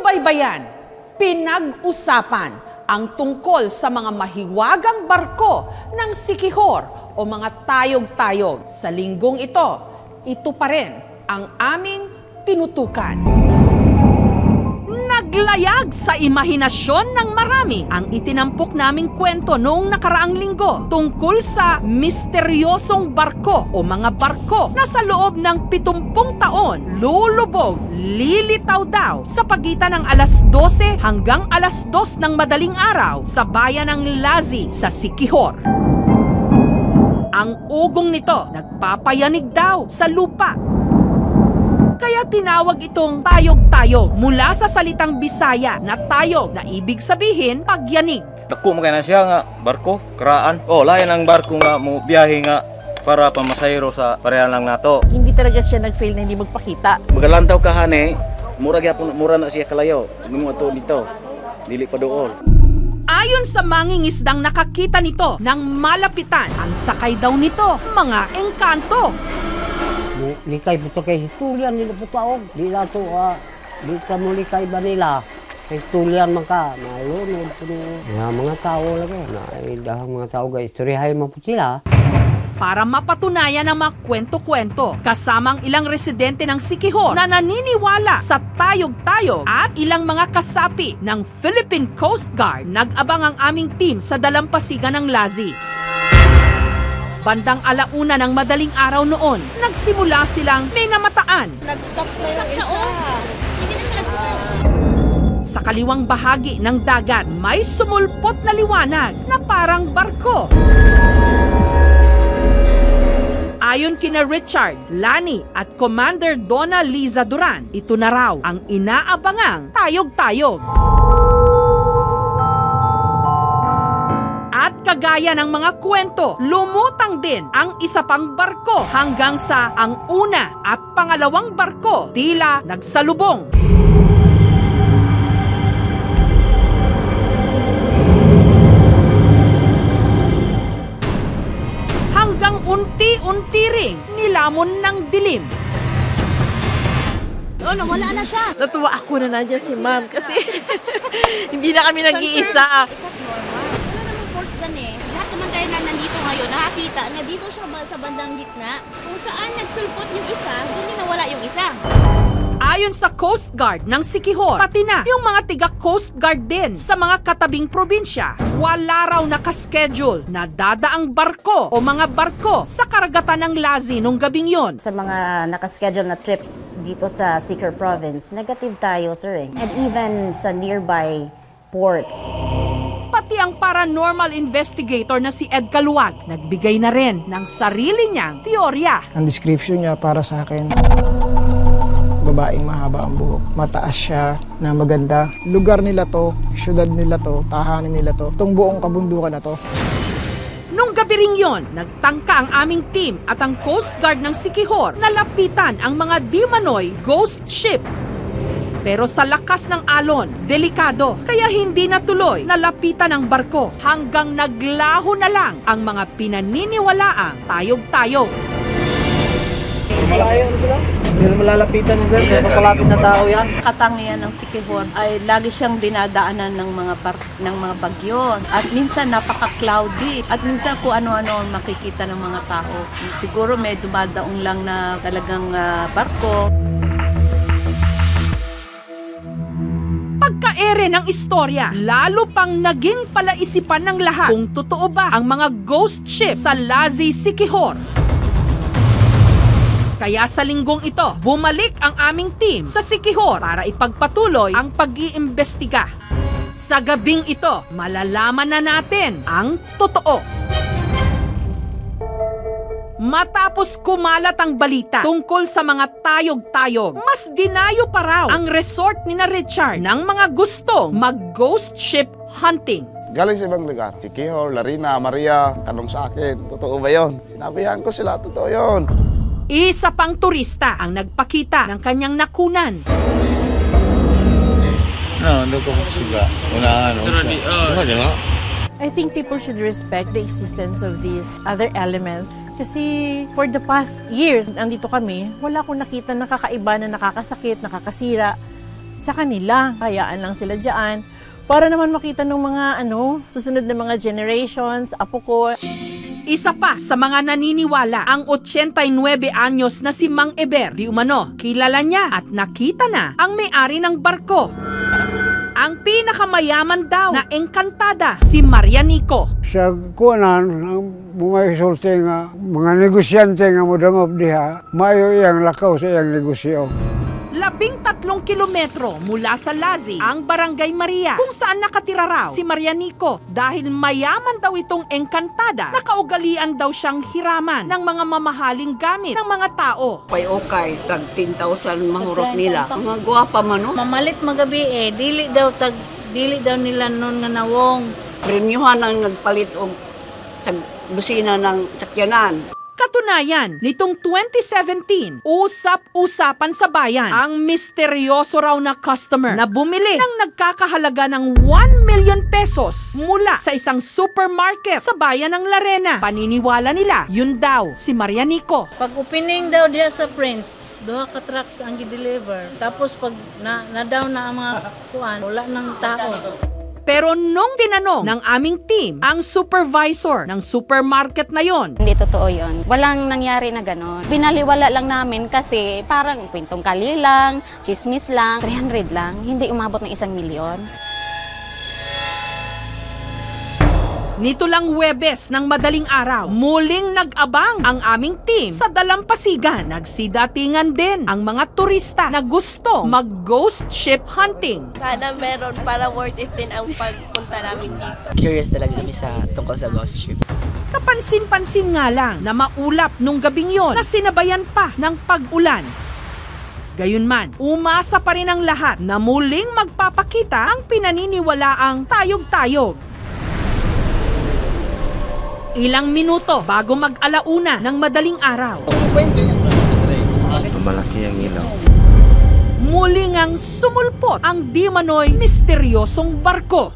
Sinubaybayan, pinag-usapan ang tungkol sa mga mahiwagang barko ng Siquijor o mga tayog-tayog. Sa linggong ito pa rin ang aming tinutukan. Naglayag sa imahinasyon ng marami ang itinampok naming kwento noong nakaraang linggo tungkol sa misteryosong barko o mga barko na sa loob ng 70 taon lulubog, lilitaw daw sa pagitan ng alas 12 hanggang alas 2 ng madaling araw sa bayan ng Lazi sa Siquijor. Ang ugong nito nagpapayanig daw sa lupa. Kaya tinawag itong tayog-tayog mula sa salitang Bisaya na tayog na ibig sabihin pagyanig. Dako mo na siya nga barko, karaan. Layan ang barko nga mo biyahe nga para pamasayro sa parehan lang nato. Hindi talaga siya nag-fail na hindi magpakita. Magalantaw ka hane, mura na siya kalayo. Gumawa to dito, dili pa dool. Ayon sa mangingisdang nakakita nito ng malapitan, ang sakay daw nito mga engkanto. Likay po kay tulian nila po taog. Di na to, di ka mo likay ba nila? Kay tulian man ka, nalunod po mga tao lang dahang mga tao guys, istoryahin mo po sila. Para mapatunayan ang mga kwento-kwento, kasamang ilang residente ng Siquijor na naniniwala sa tayog-tayog at ilang mga kasapi ng Philippine Coast Guard, nag-abang ang aming team sa dalampasigan ng Lazi. Bandang 1:00 ng madaling araw noon, nagsimula silang may namataan. Nag-stop na yung isa. Hindi na siya nag-stop. Sa kaliwang bahagi ng dagat, may sumulpot na liwanag na parang barko. Ayon kina Richard, Lani at Commander Donna Liza Duran, ito na raw ang inaabangang tayog-tayog. At kagaya ng mga kwento, lumutang din ang isa pang barko hanggang sa ang una at pangalawang barko tila nagsalubong. Hanggang unti-unti ring nilamon ng dilim. Nawala na siya. Natuwa ako na nandiyan si ma'am kasi hindi na kami nag-iisa. It's not normal. Wala namang port dyan eh. Lahat naman tayo na nandito ngayon, nakakita na dito siya sa bandang gitna. Kung saan nagsulpot yung isa, doon din nawala yung isa. Ayon sa Coast Guard ng Siquijor, pati na yung mga tiga Coast Guard din sa mga katabing probinsya, wala raw nakaschedule na dadaang barko o mga barko sa karagatan ng Lazi nung gabing yon. Sa mga nakaschedule na trips dito sa Siquijor Province, negative tayo, sir. And even sa nearby ports. Pati ang paranormal investigator na si Ed Caluwag, nagbigay na rin ng sarili niyang teorya. Ang description niya para sa akin, babaeng mahaba ang buhok. Mataas siya na maganda. Lugar nila to, syudad nila to, tahanan nila to. Itong buong kabundukan na to. Nung gabi ring yon, nagtangka ang aming team at ang Coast Guard ng Siquijor na lapitan ang mga Dimanoy ghost ship. Pero sa lakas ng alon, delikado, kaya hindi natuloy na lapitan ang barko hanggang naglaho na lang ang mga pinaniniwalaang tayog-tayog. Malayo na sila? Hindi na malalapitan nila. Kapalapit na tao yan. Katangian ng Siquijor ay lagi siyang dinadaanan ng mga bagyo. At minsan napaka-cloudy. At minsan kung ano-ano ang makikita ng mga tao. Siguro may dumadaong lang na talagang barko. Pagka-ere ng istorya, lalo pang naging palaisipan ng lahat kung totoo ba ang mga ghost ship sa Lazi, Siquijor. Kaya sa linggong ito, bumalik ang aming team sa Siquijor para ipagpatuloy ang pag-iimbestiga. Sa gabing ito, malalaman na natin ang totoo. Matapos kumalat ang balita tungkol sa mga tayog-tayog, mas dinayo pa raw ang resort ni na Richard ng mga gustong mag-ghost ship hunting. Galing sa ibang lugar, Siquijor, Larina, Maria, tanong sa akin, totoo ba yun? Sinabihan ko sila, totoo yun. Isa pang turista ang nagpakita ng kanyang nakunan. Ano ko sila? I think people should respect the existence of these other elements. Kasi for the past years, andito kami, wala akong nakita na kakaiba na nakakasakit, nakakasira. sa kanila. Hayaan lang sila dyan para naman makita ng mga susunod na mga generations, apo ko. Isa pa sa mga naniniwala ang 89 anyos na si Mang Eber. Di umano, kilala niya at nakita na ang may-ari ng barko. Ang pinakamayaman daw na engkantada si Marianico. Sa kuanan, mga isulti nga, mga negosyante nga mudangob diha, mayo iyang lakaw sa iyang negosyo. 13 kilometro mula sa Lazi, ang Barangay Maria, kung saan nakatira raw si Marianico dahil mayaman daw itong engkantada, nakaugalian daw siyang hiraman ng mga mamahaling gamit ng mga tao. Okay, tag 10,000 mahurot nila. Mga guwapa man, no? Mamalit magabi dili daw nila nun nga nawong. Premyuhan ang nagpalit og tag busina ng sakyanan. Katunayan, nitong 2017, usap-usapan sa bayan ang misteryoso raw na customer na bumili ng nagkakahalaga ng 1 million pesos mula sa isang supermarket sa bayan ng Larena. Paniniwala nila, yun daw si Marianico. Pag opening daw diya sa Prince, duha ka trucks ang gi-deliver. Tapos pag na-down na ang mga kuan, wala ng tao. Pero nung tinanong ng aming team ang supervisor ng supermarket na yon, Hindi totoo yun. Walang nangyari na ganon. Binaliwala lang namin kasi parang kwentong kali lang, chismis lang, 300 lang, hindi umabot ng 1 milyon. nito lang Huwebes ng madaling araw, muling nag-abang ang aming team sa Dalampasigan. Nagsidatingan din ang mga turista na gusto mag-ghost ship hunting. Sana meron para worth it din ang pagpunta namin dito. Curious talaga kami sa tungkol sa ghost ship. Kapansin-pansin nga lang na maulap nung gabing yon na sinabayan pa ng pag-ulan. Gayunman, umasa pa rin ang lahat na muling magpapakita ang pinaniniwalaang tayog-tayog. Ilang minuto bago mag-alauna ng madaling araw, Malaki ang ilaw. muling ang sumulpot ang di manoy misteryosong barko.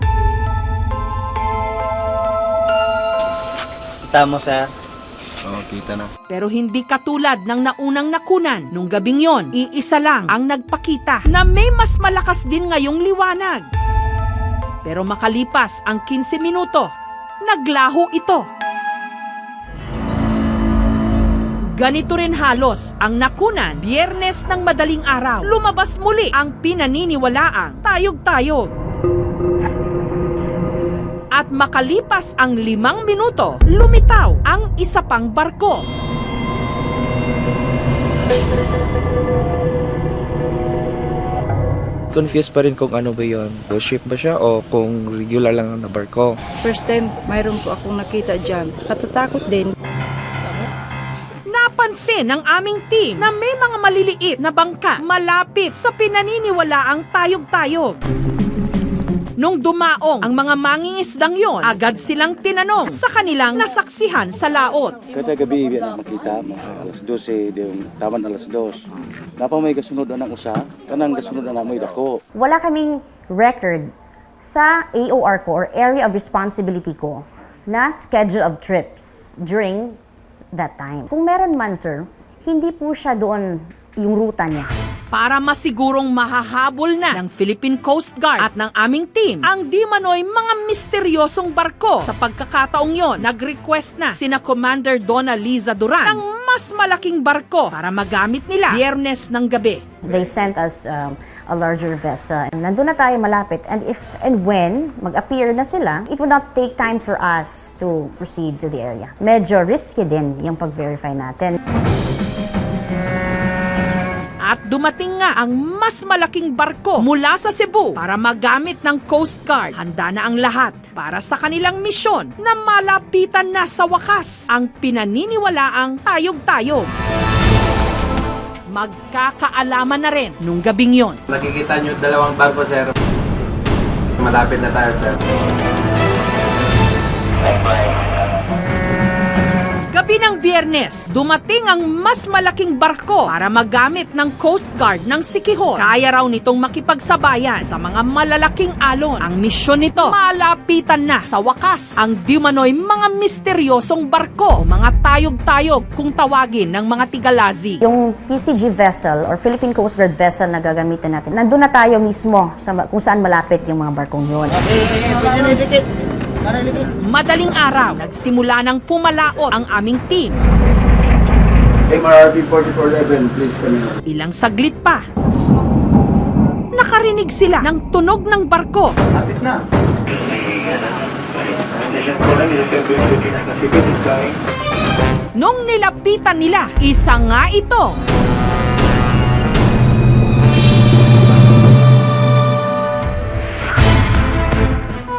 Kita mo, sir? Oo, kita na. Pero hindi katulad ng naunang nakunan. Nung gabing yon, iisa lang ang nagpakita na may mas malakas din ngayong liwanag. Pero makalipas ang 15 minuto, naglaho ito. Ganito rin halos ang nakunan, Biyernes ng madaling araw. Lumabas muli ang pinaniniwalaang tayog-tayog. At makalipas ang 5 minuto, lumitaw ang isa pang barko. Confused pa rin kung ano ba yun. Ghost ship ba siya o kung regular lang na barko. First time, mayroon po akong nakita dyan. Katatakot din. Napansin ng aming team na may mga maliliit na bangka malapit sa pinaniniwalaang tayog-tayog. Nung dumaong ang mga mangingisdang yon, agad silang tinanong sa kanilang nasaksihan sa laot. Kada gabi na makita, alas 12, taman alas 2. Napa may kasunod na ng usa, kanang kasunod na may dako. Wala kaming record sa AOR ko or Area of Responsibility ko na schedule of trips during that time. Kung meron man, sir, hindi po siya doon yung ruta niya. Para masigurong mahahabol na ng Philippine Coast Guard at ng aming team ang di manoy mga misteryosong barko. Sa pagkakataong yon, nag-request na sina Commander Donna Liza Duran ng mas malaking barko para magamit nila Biyernes ng gabi. They sent us a larger vessel. Nandun na tayo malapit, and if and when mag-appear na sila, it would not take time for us to proceed to the area. Medyo risky din yung pag-verify natin. At dumating nga ang mas malaking barko mula sa Cebu para magamit ng Coast Guard. Handa na ang lahat para sa kanilang misyon na malapitan na sa wakas ang pinaniniwalaang tayog-tayog. Magkakaalaman na rin nung gabing yon. Nakikita nyo dalawang barko, sir. Malapit na tayo, sir. Gabi ng Biyernes, dumating ang mas malaking barko para magamit ng Coast Guard ng Siquijor. Kaya raw nitong makipagsabayan sa mga malalaking alon. Ang misyon nito, malapitan na sa wakas ang dimanoy mga misteryosong barko o mga tayog-tayog kung tawagin ng mga Tigalazi. Yung PCG vessel or Philippine Coast Guard vessel na gagamitin natin, nandun na tayo mismo kung saan malapit yung mga barkong yun. Madaling araw, nagsimula ng pumalaot ang aming team. MRRP 4411, please come in. Ilang saglit pa, nakarinig sila ng tunog ng barko. Lapit na. Nung nilapitan nila, isa nga ito.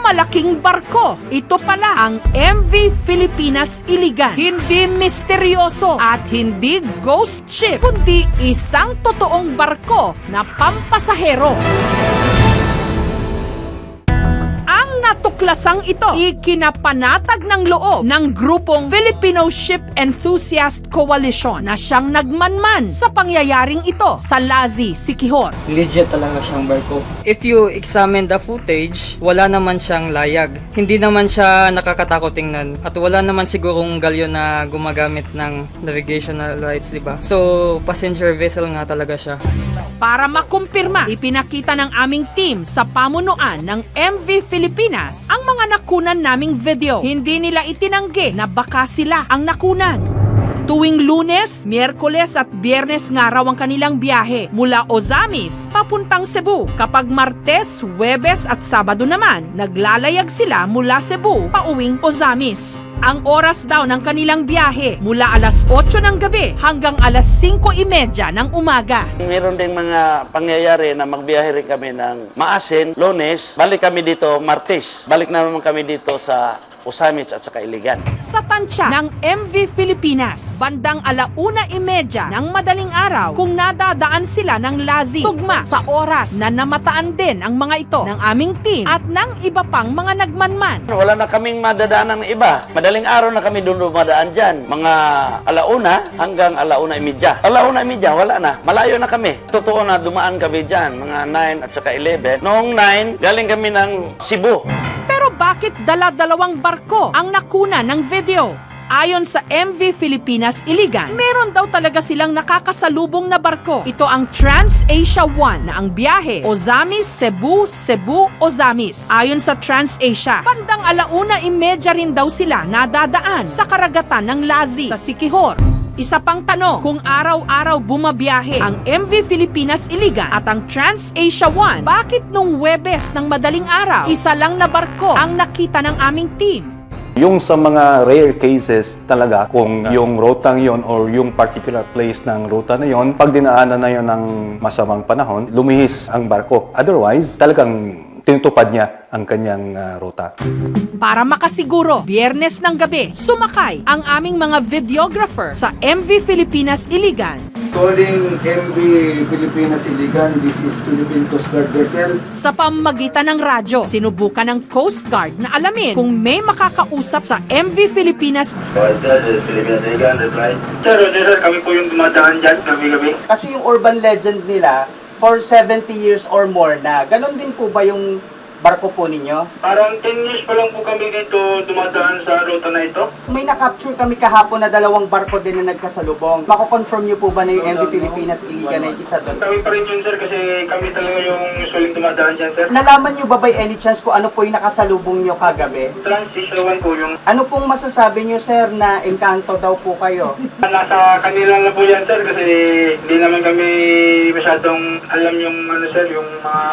Malaking barko. Ito pala ang MV Filipinas Iligan. Hindi misteryoso at hindi ghost ship, kundi isang totoong barko na pampasahero. Ang natuklasang ito, ikinapanatag ng loob ng grupong Filipino Ship Enthusiast Coalition na siyang nagmanman sa pangyayaring ito sa Lazi, Siquijor. Legit talaga siyang barko. If you examine the footage, wala naman siyang layag. Hindi naman siya nakakatakot tingnan. At wala naman sigurong galyon na gumagamit ng navigational lights, di ba? So, passenger vessel nga talaga siya. Para makumpirma, ipinakita ng aming team sa pamunuan ng MV Filipinas ang mga nakunan naming video. Hindi nila itinanggi na baka sila ang nakunan. Tuwing Lunes, Miyerkules at Biyernes nga raw ang kanilang biyahe mula Ozamis papuntang Cebu. Kapag Martes, Huwebes at Sabado naman, naglalayag sila mula Cebu pauwing Ozamis. Ang oras daw ng kanilang biyahe mula alas 8 ng gabi hanggang alas 5:30 ng umaga. Meron ding mga pangyayari na magbiyahe rin kami ng Maasin, Lunes, balik kami dito Martes. Balik na naman kami dito sa Ozamis at saka Iligan. Sa tansya ng MV Filipinas, bandang 1:30 ng madaling araw, kung nadadaan sila ng Lazi, tugma sa oras na namataan din ang mga ito ng aming team at ng iba pang mga nagmanman. Wala na kaming madadaanan ng iba. Madaling araw na kami doon dumadaan dyan. Mga 1:00 hanggang 1:30. 1:30, wala na. Malayo na kami. Totoo na dumaan kami dyan. Mga 9 at saka 11. Noong 9, galing kami ng Cebu. Pero bakit dala-dalawang barko ang nakuna ng video? Ayon sa MV Filipinas Iligan, meron daw talaga silang nakakasalubong na barko. Ito ang Trans-Asia 1 na ang biyahe Ozamis, Cebu, Cebu, Ozamis. Ayon sa Trans-Asia, bandang 1:30 rin daw sila nadadaan sa karagatan ng Lazi sa Siquijor. Isa pang tanong, kung araw-araw bumabiyahe ang MV Filipinas Iligan at ang Trans-Asia 1, bakit nung Huwebes ng madaling araw, isa lang na barko ang nakita ng aming team? Yung sa mga rare cases talaga, kung yung rutang yon or yung particular place ng ruta na yon, pag dinaanan na yon ng masamang panahon, lumihis ang barko. Otherwise, talagang tinutupad niya ang kanyang ruta. Para makasiguro, Biyernes ng gabi, sumakay ang aming mga videographer sa MV Filipinas Iligan. Calling MV Filipinas Iligan, this is Philippine Coast Guard vessel. Sa pamamagitan ng radyo, sinubukan ng Coast Guard na alamin kung may makakausap sa MV Filipinas. Sir, kami po yung dumadaan dyan gabi-gabi. Kasi yung urban legend nila, for 70 years or more na, ganun din po ba yung barko po ninyo? Parang 10 years pa lang po kami dito dumadaan sa ruta na ito. May na-capture kami kahapon na 2 barko din na nagkasalubong. Mako-confirm niyo po ba na yung MV Filipinas Iligan na isa doon? Kami pa rin yun, sir, kasi kami talaga yung usually dumadaan dyan, sir. Nalaman niyo ba by any chance kung ano po yung nakasalubong niyo kagabi? Trans-Asia 1 po yung... Ano pong masasabi niyo, sir, na engkanto daw po kayo? Nasa kanila na po yan, sir, kasi hindi naman kami masyadong alam yung ano, sir, yung mga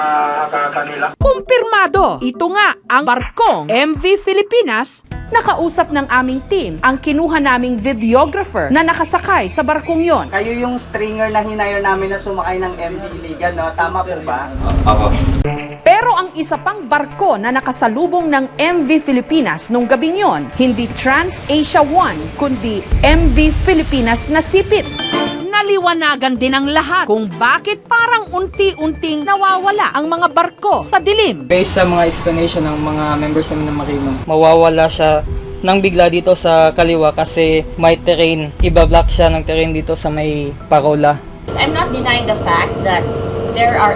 kanila. Kumpirma ito nga ang barkong MV Filipinas. Nakausap ng aming team ang kinuha naming videographer na nakasakay sa barkong yon. Kayo yung stringer na hinayo namin na sumakay ng MV Iligan, no? Tama po ba? Ako. Pero ang isa pang barko na nakasalubong ng MV Filipinas nung gabing yon, hindi Trans-Asia 1, kundi MV Filipinas na sipit. Naliwanagan din ang lahat kung bakit parang unti-unting nawawala ang mga barko sa dilim. Based sa mga explanation ng mga members namin ng Marino, mawawala siya nang bigla dito sa kaliwa kasi may terrain. Iba-block siya ng terrain dito sa may parola. I'm not denying the fact that there are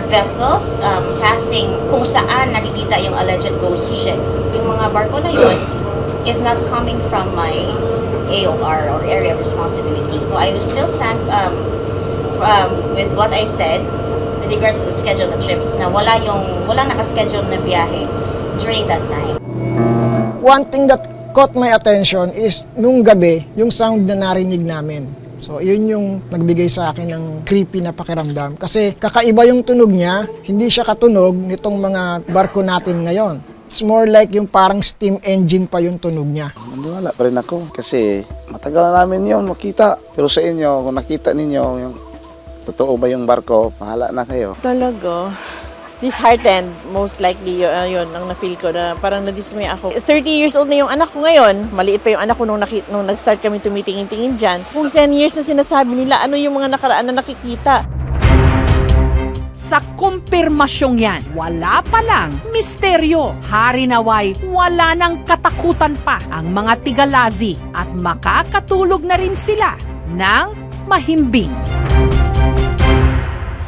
vessels passing kung saan nakikita yung alleged ghost ships. Yung mga barko na yun is not coming from my AOR or area of responsibility. So I will still stand with what I said with regards to the schedule of trips na walang nakaschedule na biyahe during that time. One thing that caught my attention is nung gabi, yung sound na narinig namin. So, yun yung nagbigay sa akin ng creepy na pakiramdam. Kasi kakaiba yung tunog niya, hindi siya katunog nitong mga barko natin ngayon. It's more like yung parang steam engine pa yung tunog niya. Wala pa rin ako kasi matagal na namin yun makita. Pero sa inyo, kung nakita ninyo, yung totoo ba yung barko, pahala na kayo. Talaga. Disheartened, most likely yun ang na-feel ko na parang nadismay ako. 30 years old na yung anak ko ngayon. Maliit pa yung anak ko nung nag-start kami tumitingin-tingin dyan. Kung 10 years na sinasabi nila, ano yung mga nakaraan na nakikita? Sa kumpirmasyong yan, wala pa lang misteryo. Hari naway, wala nang katakutan pa ang mga Tigalazi at makakatulog na rin sila ng mahimbing.